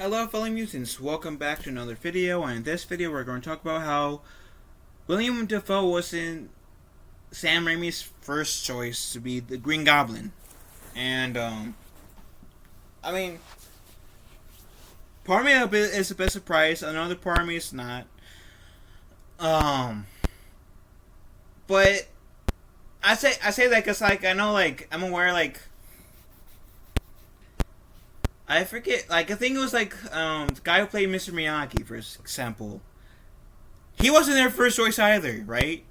Hello fellow mutants, welcome back to another video, and in this video we're going to talk about how Willem Dafoe was in Sam Raimi's first choice to be the Green Goblin. And, I mean, part of me is a bit surprised, another part of me is not. But I say that because, like, I know, like, I'm aware, like, I forget, like, I think it was, like, the guy who played Mr. Miyagi, for example. He wasn't their first choice either, right?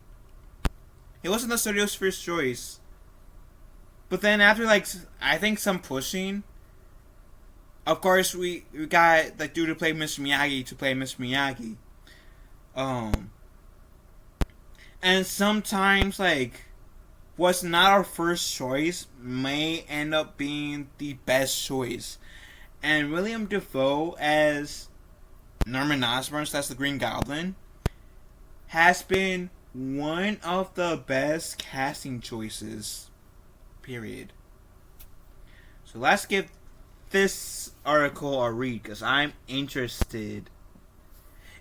He wasn't the studio's first choice. But then after, like, I think some pushing, of course, we got, like, dude to play Mr. Miyagi to play Mr. Miyagi. And sometimes, like, what's not our first choice may end up being the best choice. And Willem Dafoe as Norman Osborn, that's the Green Goblin, has been one of the best casting choices, period. So let's give this article a read, because I'm interested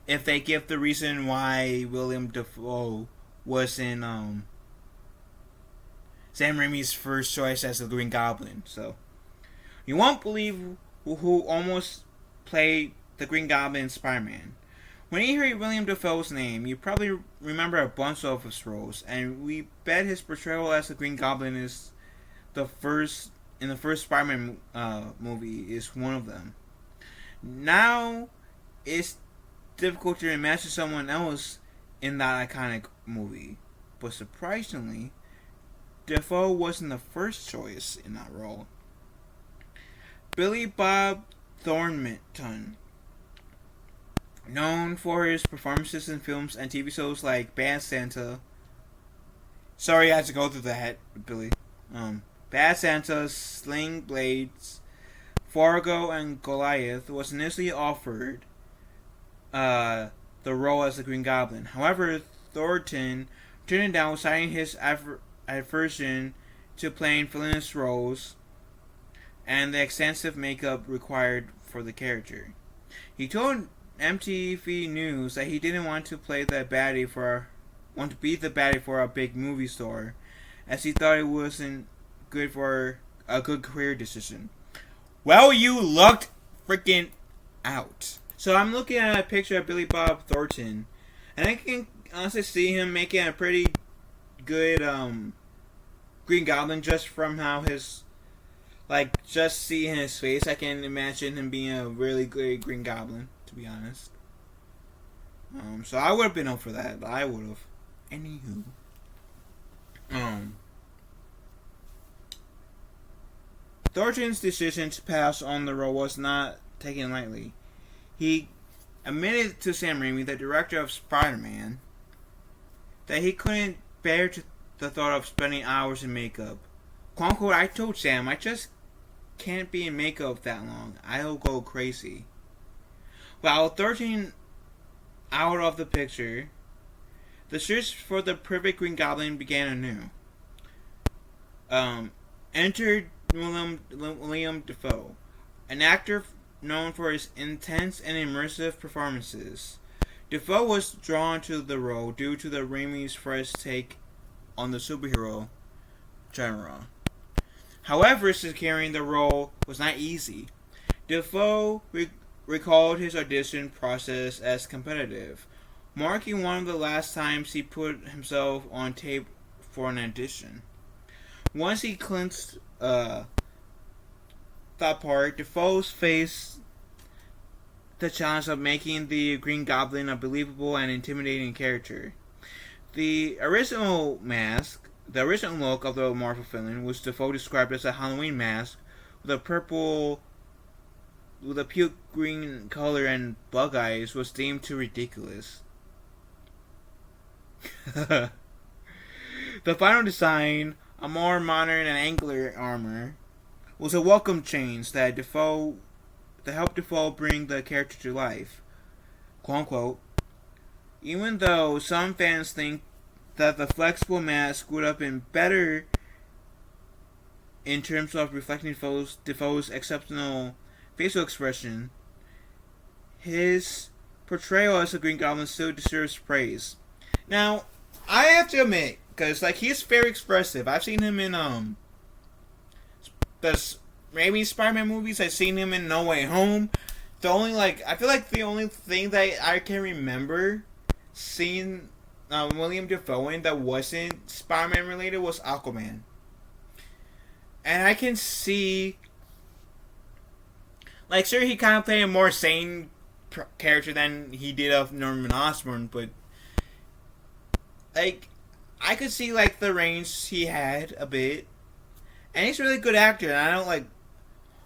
if they give the reason why Willem Dafoe was in Sam Raimi's first choice as the Green Goblin. So you won't believe who almost played the Green Goblin in Spider-Man. When you hear Willem Dafoe's name, you probably remember a bunch of his roles, and we bet his portrayal as the Green Goblin is the first Spider-Man movie is one of them. Now, it's difficult to imagine someone else in that iconic movie, but surprisingly, Dafoe wasn't the first choice in that role. Billy Bob Thornton, known for his performances in films and TV shows like Bad Santa. Sorry I had to go through that, Billy. Bad Santa, Sling Blades, Fargo, and Goliath, was initially offered the role as the Green Goblin. However, Thornton turned it down, citing his aversion to playing villainous roles and the extensive makeup required for the character. He told MTV News that he didn't want to be the baddie for a big movie star, as he thought it wasn't good for a good career decision. Well, you lucked freaking out. So I'm looking at a picture of Billy Bob Thornton, and I can honestly see him making a pretty good Green Goblin just from how his, like, just seeing his face. I can imagine him being a really good Green Goblin, to be honest. So I would have been up for that. I would have. Anywho. Thornton's decision to pass on the role was not taken lightly. He admitted to Sam Raimi, the director of Spider-Man, that he couldn't bear the thought of spending hours in makeup. Quote unquote, I told Sam, I just can't be in makeup that long. I'll go crazy. While 13 out of the picture, the search for the perfect Green Goblin began anew. Entered Willem Dafoe, an actor known for his intense and immersive performances. Dafoe was drawn to the role due to the Raimi's fresh take on the superhero genre. However, securing the role was not easy. Dafoe recalled his audition process as competitive, marking one of the last times he put himself on tape for an audition. Once he clinched that part, Dafoe faced the challenge of making the Green Goblin a believable and intimidating character. The original look of the Marvel villain, which Dafoe described as a Halloween mask with a puke green color and bug eyes, was deemed too ridiculous. The final design, a more modern and angular armor, was a welcome change that helped Dafoe bring the character to life. Quote unquote, even though some fans think that the flexible mask would have been better in terms of reflecting Defoe's exceptional facial expression, his portrayal as the Green Goblin still deserves praise. Now, I have to admit, because like he's very expressive. I've seen him in the Raimi Spider-Man movies. I've seen him in No Way Home. The only I feel like the only thing that I can remember seeing Willem Dafoe in that wasn't Spider-Man related was Aquaman. And I can see, like, sure, he kind of played a more sane character than he did of Norman Osborn, but like, I could see like the range he had a bit, and he's a really good actor. And I don't like.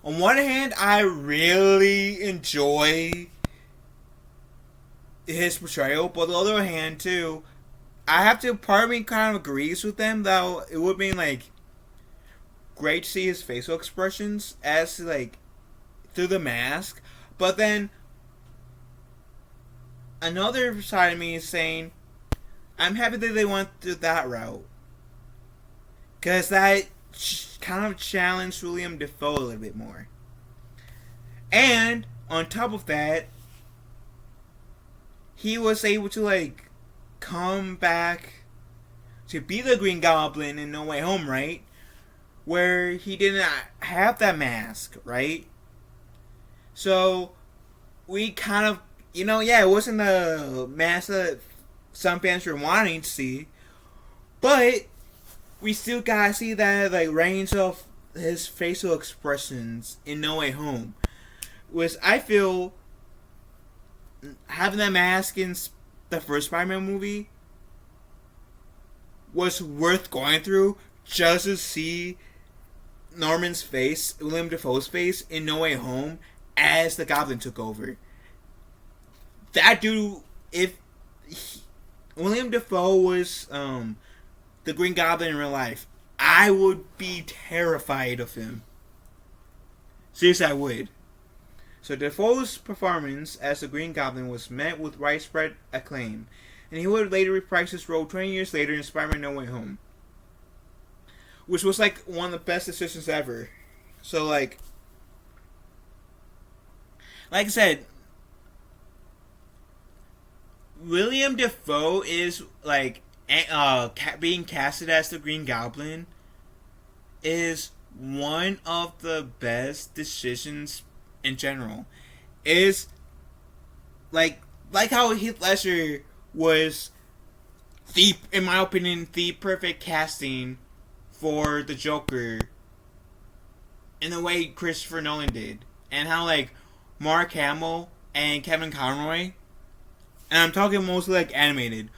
On one hand, I really enjoy his portrayal, but on the other hand, too, I have to. Part of me kind of agrees with them, though. It would be like great to see his facial expressions as like through the mask, but then another side of me is saying I'm happy that they went through that route, because that kind of challenged Willem Dafoe a little bit more. And on top of that, he was able to like come back to be the Green Goblin in No Way Home, right? Where he didn't have that mask, right? So we kind of, it wasn't the mask that some fans were wanting to see, but we still gotta see that like range of his facial expressions in No Way Home, which I feel having that mask in the first Spider-Man movie was worth going through just to see Norman's face, Willem Dafoe's face in No Way Home as the Goblin took over. That dude, if Willem Dafoe was the Green Goblin in real life, I would be terrified of him. Seriously, I would. So Dafoe's performance as the Green Goblin was met with widespread acclaim, and he would later reprise his role 20 years later in Spider-Man No Way Home, which was like one of the best decisions ever. So like I said, Willem Dafoe is like being casted as the Green Goblin is one of the best decisions in general. Is like how Heath Ledger was in my opinion, the perfect casting for the Joker in the way Christopher Nolan did, and how like Mark Hamill and Kevin Conroy, and I'm talking mostly like animated,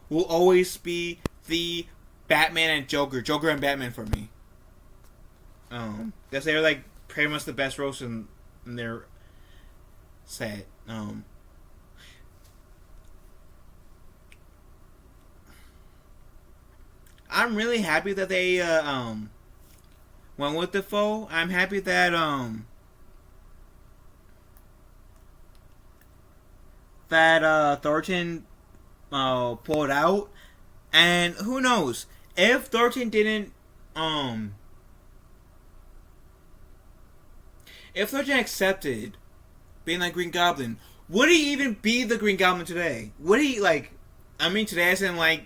will always be the Batman and Joker and Batman for me. Because they're like pretty much the best roles in their set. I'm really happy that they went with Dafoe. I'm happy that Thornton pulled out, and who knows if Thornton didn't if Thornton accepted being like Green Goblin, would he even be the Green Goblin today? Would he today as in would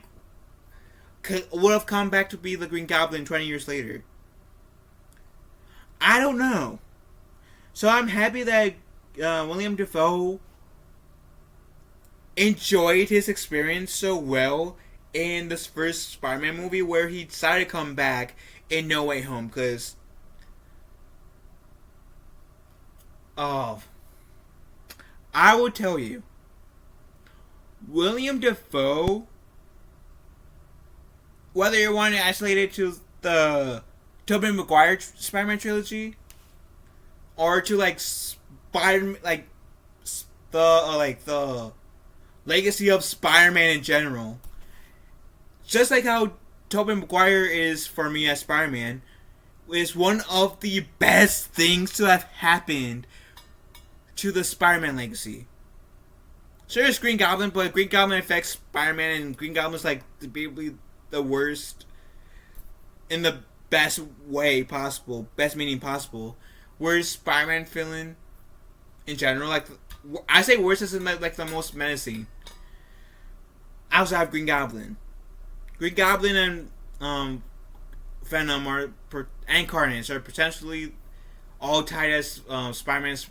have come back to be the Green Goblin 20 years later? I don't know. So I'm happy that Willem Dafoe enjoyed his experience so well in this first Spider-Man movie, where he decided to come back in No Way Home, because I would tell you, Willem Dafoe, whether you want to isolate it to the Tobey Maguire Spider-Man trilogy, or to the legacy of Spider-Man in general, just like how Tobey Maguire is for me as Spider-Man, is one of the best things to have happened to the Spider-Man legacy. Sure, it's Green Goblin, but Green Goblin affects Spider-Man, and Green Goblin's like basically the worst in the best way possible, best meaning possible. Whereas Spider-Man villain in general. Like, I say worst is like the most menacing. Outside of Green Goblin. Green Goblin and Venom and Carnage are potentially all tied as Spider-Man's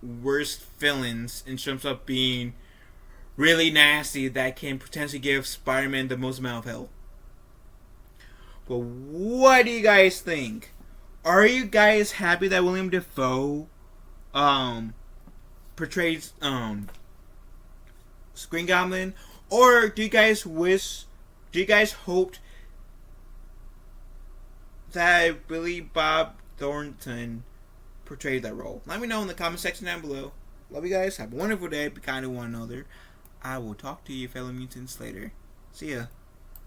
worst villains in terms of being really nasty that can potentially give Spider-Man the most amount of hell. But what do you guys think? Are you guys happy that Willem Dafoe portrays Green Goblin? Or do you guys hoped that Billy Bob Thornton portrayed that role? Let me know in the comment section down below. Love you guys. Have a wonderful day. Be kind to one another. I will talk to you fellow mutants later. See ya.